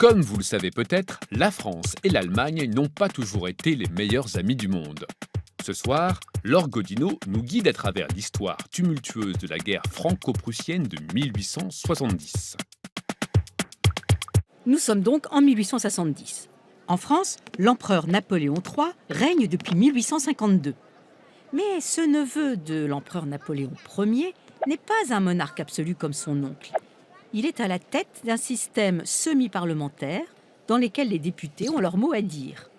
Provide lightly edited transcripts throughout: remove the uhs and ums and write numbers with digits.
Comme vous le savez peut-être, la France et l'Allemagne n'ont pas toujours été les meilleurs amis du monde. Ce soir, Laure Godino nous guide à travers l'histoire tumultueuse de la guerre franco-prussienne de 1870. Nous sommes donc en 1870. En France, l'empereur Napoléon III règne depuis 1852. Mais ce neveu de l'empereur Napoléon Ier n'est pas un monarque absolu comme son oncle. Il est à la tête d'un système semi-parlementaire dans lequel les députés ont leur mot à dire.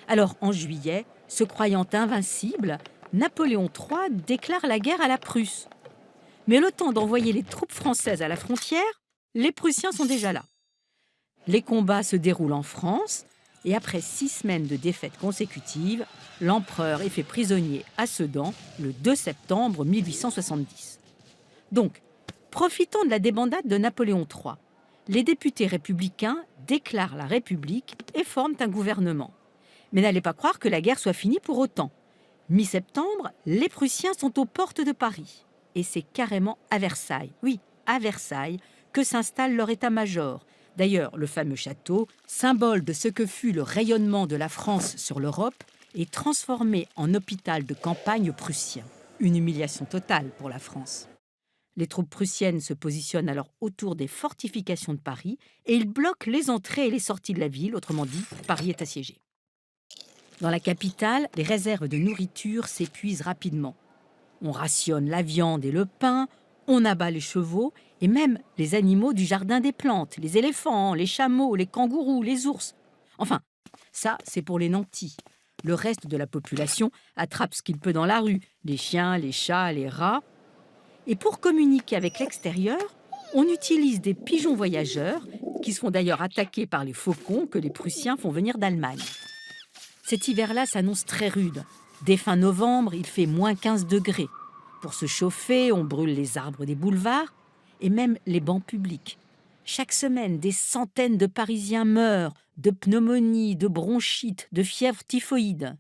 Alors, en juillet, se croyant invincible, Napoléon III déclare la guerre à la Prusse. Mais le temps d'envoyer les troupes françaises à la frontière, les Prussiens sont déjà là. Les combats se déroulent en France et après 6 semaines de défaites consécutives, l'empereur est fait prisonnier à Sedan le 2 septembre 1870. Donc, profitant de la débandade de Napoléon III, les députés républicains déclarent la République et forment un gouvernement. Mais n'allez pas croire que la guerre soit finie pour autant. Mi-septembre, les Prussiens sont aux portes de Paris. Et c'est carrément à Versailles, oui, à Versailles, que s'installe leur état-major. D'ailleurs, le fameux château, symbole de ce que fut le rayonnement de la France sur l'Europe, est transformé en hôpital de campagne prussien. Une humiliation totale pour la France. Les troupes prussiennes se positionnent alors autour des fortifications de Paris et ils bloquent les entrées et les sorties de la ville, autrement dit, Paris est assiégé. Dans la capitale, les réserves de nourriture s'épuisent rapidement. On rationne la viande et le pain, on abat les chevaux et même les animaux du jardin des plantes, les éléphants, les chameaux, les kangourous, les ours. Enfin, ça, c'est pour les nantis. Le reste de la population attrape ce qu'il peut dans la rue, les chiens, les chats, les rats. Et pour communiquer avec l'extérieur, on utilise des pigeons voyageurs qui se font d'ailleurs attaquer par les faucons que les Prussiens font venir d'Allemagne. Cet hiver-là s'annonce très rude. Dès fin novembre, il fait moins 15 degrés. Pour se chauffer, on brûle les arbres des boulevards et même les bancs publics. Chaque semaine, des centaines de Parisiens meurent de pneumonie, de bronchite, de fièvre typhoïde.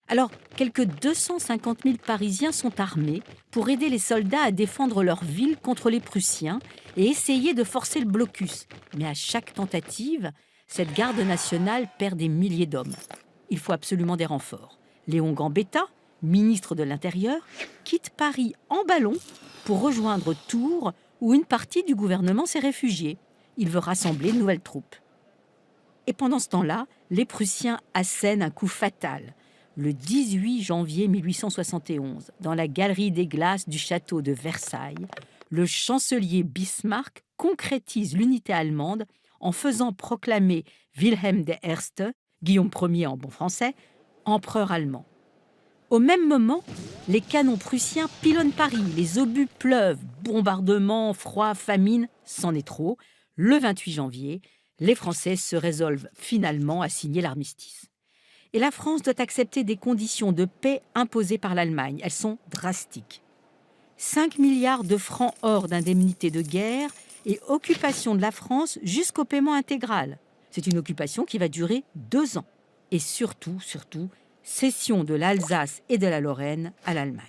Alors, quelques 250 000 Parisiens sont armés pour aider les soldats à défendre leur ville contre les Prussiens et essayer de forcer le blocus. Mais à chaque tentative, cette garde nationale perd des milliers d'hommes. Il faut absolument des renforts. Léon Gambetta, ministre de l'Intérieur, quitte Paris en ballon pour rejoindre Tours, où une partie du gouvernement s'est réfugiée. Il veut rassembler de nouvelles troupes. Et pendant ce temps-là, les Prussiens assènent un coup fatal. Le 18 janvier 1871, dans la galerie des glaces du château de Versailles, le chancelier Bismarck concrétise l'unité allemande en faisant proclamer Wilhelm I, Guillaume Ier en bon français, empereur allemand. Au même moment, les canons prussiens pilonnent Paris, les obus pleuvent, bombardements, froid, famine, c'en est trop. Le 28 janvier, les Français se résolvent finalement à signer l'armistice. Et la France doit accepter des conditions de paix imposées par l'Allemagne. Elles sont drastiques. 5 milliards de francs or d'indemnité de guerre et occupation de la France jusqu'au paiement intégral. C'est une occupation qui va durer 2 ans. Et surtout, cession de l'Alsace et de la Lorraine à l'Allemagne.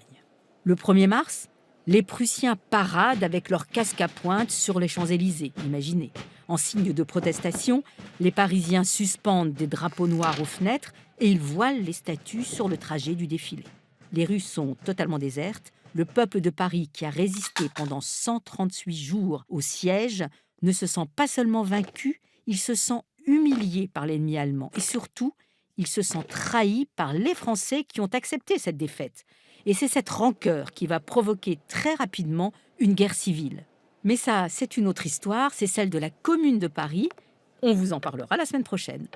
Le 1er mars, les Prussiens paradent avec leurs casques à pointe sur les Champs-Élysées, imaginez. En signe de protestation, les Parisiens suspendent des drapeaux noirs aux fenêtres et ils voilent les statues sur le trajet du défilé. Les rues sont totalement désertes. Le peuple de Paris, qui a résisté pendant 138 jours au siège, ne se sent pas seulement vaincu, il se sent humilié par l'ennemi allemand. Et surtout, il se sent trahi par les Français qui ont accepté cette défaite. Et c'est cette rancœur qui va provoquer très rapidement une guerre civile. Mais ça, c'est une autre histoire, c'est celle de la Commune de Paris. On vous en parlera la semaine prochaine.